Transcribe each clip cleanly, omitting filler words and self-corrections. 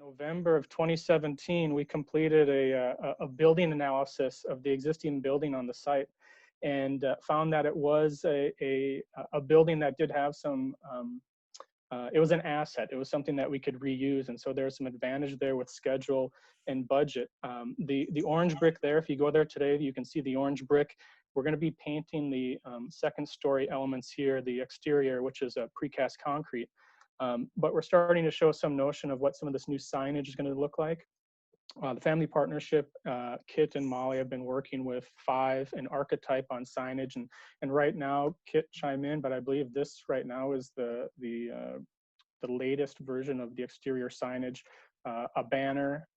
November of 2017, we completed a building analysis of the existing building on the site, and found that it was a building that did have some, it was an asset. It was something that we could reuse, and so there's some advantage there with schedule and budget. The orange brick there, if you go there today, you can see the orange brick. We're going to be painting the second story elements here, the exterior, which is a precast concrete. But we're starting to show some notion of what some of this new signage is going to look like. The family partnership, Kit and Molly have been working with Five and Archetype on signage, and right now, Kit chime in, but I believe this right now is the latest version of the exterior signage, a banner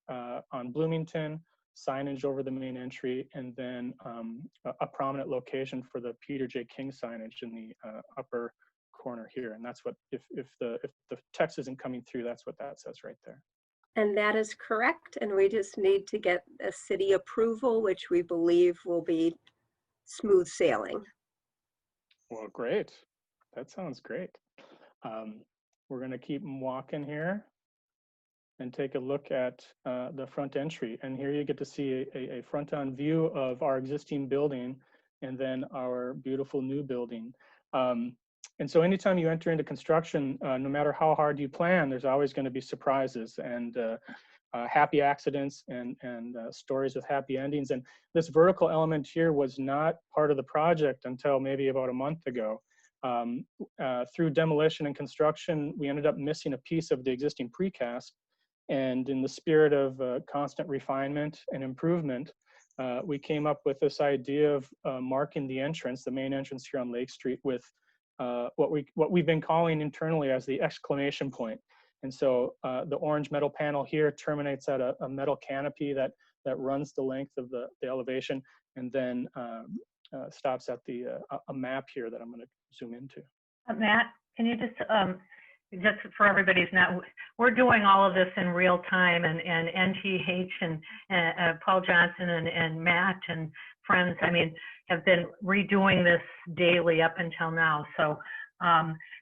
on Bloomington, signage over the main entry, and then a prominent location for the Peter J. King signage in the upper corner here. And that's what, if the text isn't coming through, that's what that says right there. And that is correct. And we just need to get a city approval, which we believe will be smooth sailing. Well, great. That sounds great. We're going to keep walking here and take a look at the front entry. And here you get to see a front-on view of our existing building and then our beautiful new building. And so anytime you enter into construction, no matter how hard you plan, there's always going to be surprises and happy accidents and stories with happy endings. And this vertical element here was not part of the project until maybe about a month ago. Through demolition and construction, we ended up missing a piece of the existing precast. And in the spirit of constant refinement and improvement, we came up with this idea of marking the entrance, the main entrance here on Lake Street, with what we've been calling internally as the exclamation point. And so the orange metal panel here terminates at a metal canopy that runs the length of the elevation, and then stops at a map here that I'm going to zoom into. Matt, can you just for everybody's not, we're doing all of this in real time, and NTH and Paul Johnson and Matt and friends, I mean, have been redoing this daily up until now. So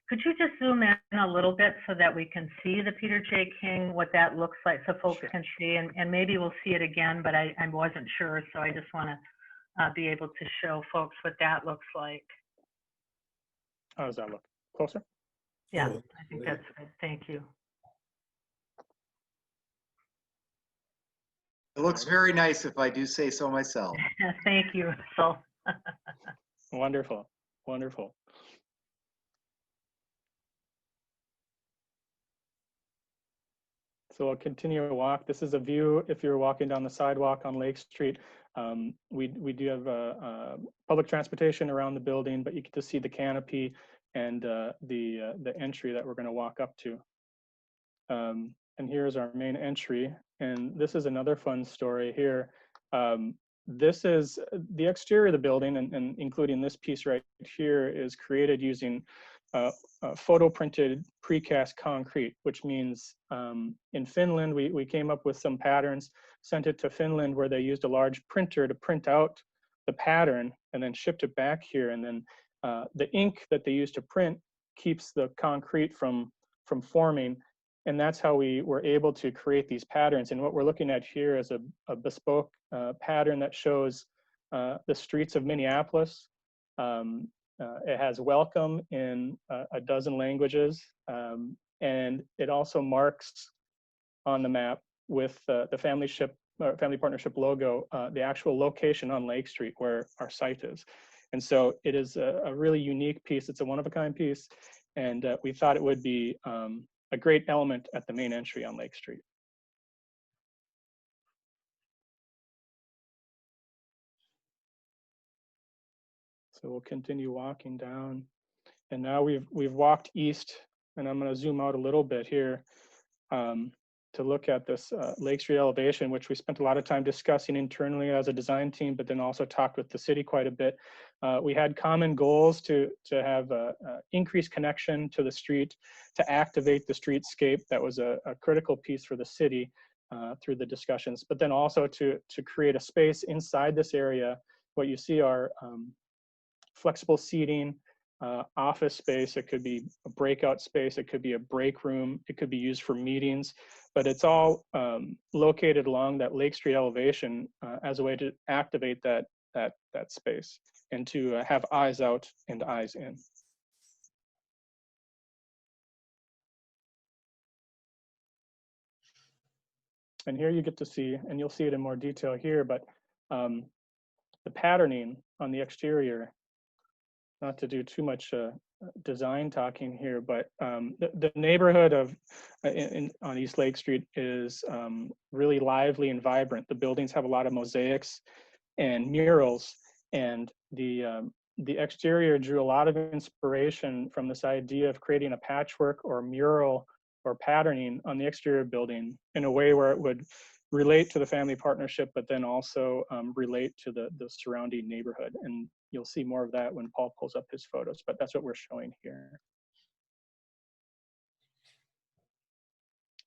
could you just zoom in a little bit so that we can see the Peter J. King, what that looks like, so folks can see, and maybe we'll see it again, but I wasn't sure, so I just want to be able to show folks what that looks like. How does that look? Closer? Yeah, I think that's good. Thank you. It looks very nice, if I do say so myself. Thank you, Russell. Wonderful, wonderful. So we'll continue to walk. This is a view if you're walking down the sidewalk on Lake Street. We do have public transportation around the building, but you get to see the canopy and the entry that we're going to walk up to. And here's our main entry. And this is another fun story here. This is the exterior of the building, and including this piece right here, is created using photo printed precast concrete, which means in Finland, we came up with some patterns, sent it to Finland where they used a large printer to print out the pattern and then shipped it back here. And then the ink that they use to print keeps the concrete from forming. And that's how we were able to create these patterns. And what we're looking at here is a bespoke pattern that shows the streets of Minneapolis. It has welcome in a dozen languages. And it also marks on the map with the family partnership logo, the actual location on Lake Street where our site is. And so it is a really unique piece. It's a one-of-a-kind piece. And we thought it would be a great element at the main entry on Lake Street. So we'll continue walking down. And now we've walked east, and I'm going to zoom out a little bit here to look at this Lake Street elevation, which we spent a lot of time discussing internally as a design team, but then also talked with the city quite a bit. We had common goals to have increased connection to the street, to activate the streetscape. That was a critical piece for the city through the discussions, but then also to create a space inside this area. What you see are flexible seating, office space, it could be a breakout space, it could be a break room, it could be used for meetings, but it's all located along that Lake Street elevation as a way to activate that space and to have eyes out and eyes in. And here you get to see, and you'll see it in more detail here, but the patterning on the exterior, not to do too much design talking here, but the neighborhood of on East Lake Street is really lively and vibrant. The buildings have a lot of mosaics and murals, and the exterior drew a lot of inspiration from this idea of creating a patchwork or mural or patterning on the exterior building in a way where it would relate to the family partnership, but then also relate to the surrounding neighborhood. And you'll see more of that when Paul pulls up his photos, but that's what we're showing here.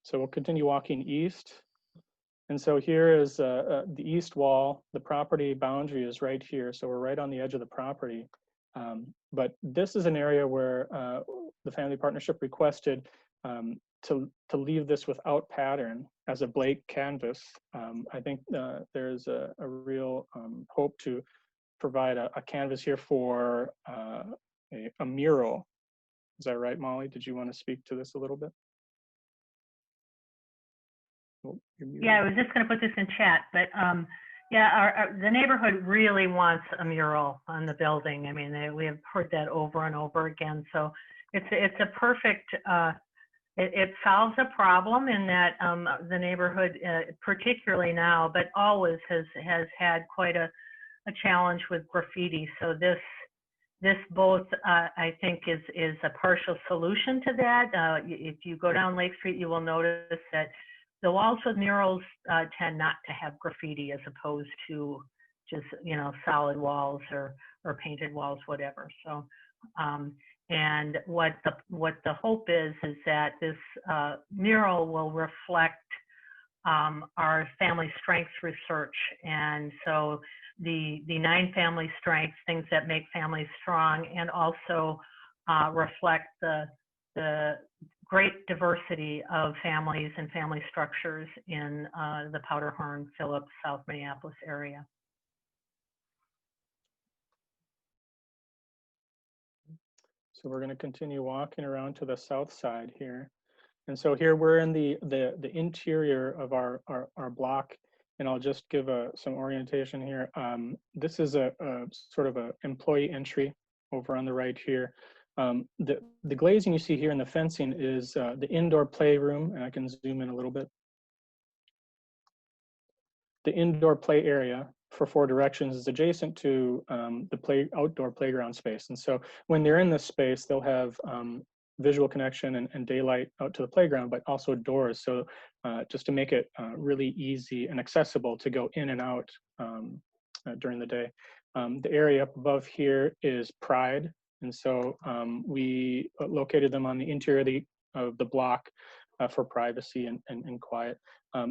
So we'll continue walking east. And so here is the east wall. The property boundary is right here. So we're right on the edge of the property. But this is an area where the family partnership requested to leave this without pattern as a blank canvas. I think there's a real hope to provide a canvas here for a mural. Is that right, Molly? Did you want to speak to this a little bit? Oh, yeah, I was just going to put this in chat, but yeah, the neighborhood really wants a mural on the building. I mean, we have heard that over and over again. So it's a perfect, it solves a problem in that the neighborhood, particularly now, but always has had quite a challenge with graffiti. So this both, I think, is a partial solution to that. If you go down Lake Street, you will notice that the walls with murals tend not to have graffiti as opposed to just, solid walls or painted walls, whatever. So, and what the hope is that this mural will reflect our family strengths research. And so the 9 family strengths, things that make families strong, and also reflect the great diversity of families and family structures in the Powderhorn, Phillips, South Minneapolis area. So we're going to continue walking around to the south side here. And so here we're in the interior of our block, and I'll just give some orientation here. This is a sort of a employee entry over on the right here. The glazing you see here in the fencing is the indoor playroom, and I can zoom in a little bit. The indoor play area for 4 Directions is adjacent to the outdoor playground space. And so when they're in this space, they'll have visual connection and daylight out to the playground, but also doors. So just to make it really easy and accessible to go in and out during the day. The area up above here is Pride. And so we located them on the interior of the block for privacy and quiet.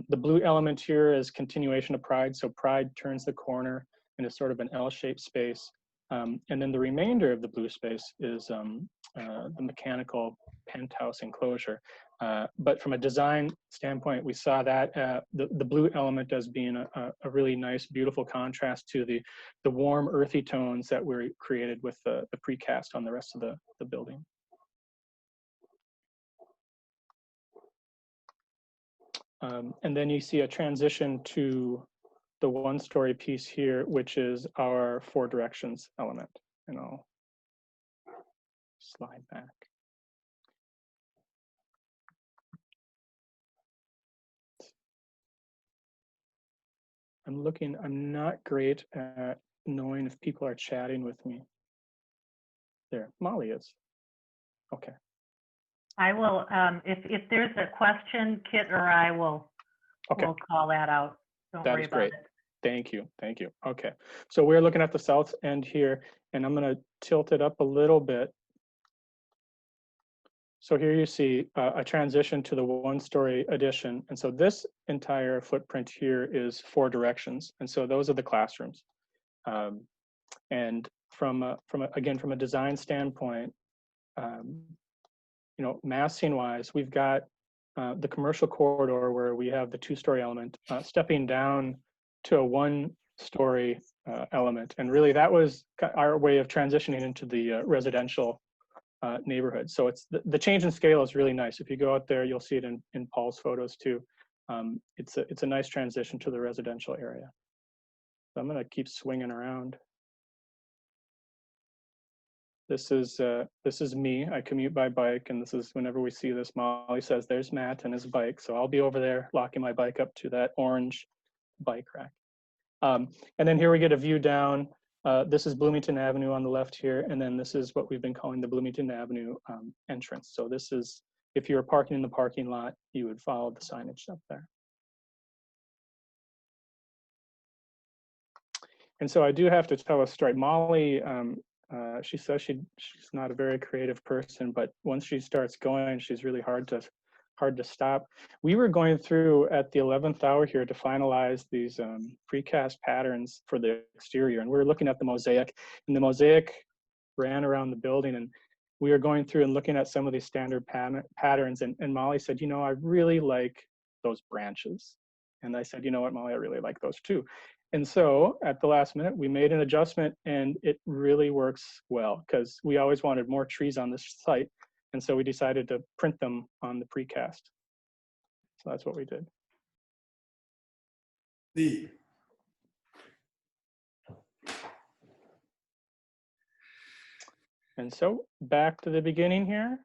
The blue element here is continuation of Pride. So Pride turns the corner into sort of an L-shaped space. And then the remainder of the blue space is the mechanical penthouse enclosure. But from a design standpoint, we saw that the blue element as being a really nice, beautiful contrast to the warm, earthy tones that were created with the precast on the rest of the building. And then you see a transition to the 1-story piece here, which is our 4 Directions element. And I'll slide back. I'm not great at knowing if people are chatting with me. There, Molly is. Okay. I will, if there's a question, Kit or I will we'll call that out. Don't worry about it. Thank you. Okay, so we're looking at the south end here, and I'm going to tilt it up a little bit. So here you see a transition to the 1-story addition. And so this entire footprint here is 4 Directions. And so those are the classrooms. And again, from a design standpoint, massing wise, we've got the commercial corridor where we have the 2-story element stepping down to a 1-story element. And really that was our way of transitioning into the residential neighborhood. So it's the change in scale is really nice. If you go out there, you'll see it in Paul's photos too. It's a nice transition to the residential area. So I'm gonna keep swinging around. This is me. I commute by bike, and this is whenever we see this, Molly says, "There's Matt and his bike." So I'll be over there locking my bike up to that orange bike rack. And then here we get a view down. This is Bloomington Avenue on the left here, and then this is what we've been calling the Bloomington Avenue entrance. So this is, if you were parking in the parking lot, you would follow the signage up there. And so I do have to tell a story. Molly, she says she's not a very creative person, but once she starts going, she's really hard to stop. We were going through at the 11th hour here to finalize these precast patterns for the exterior, and we were looking at the mosaic, and the mosaic ran around the building, and we were going through and looking at some of these standard patterns, and Molly said, I really like those branches. And I said, you know what, Molly, I really like those too. And so at the last minute, we made an adjustment, and it really works well because we always wanted more trees on this site. And so we decided to print them on the precast. So that's what we did. And so back to the beginning here.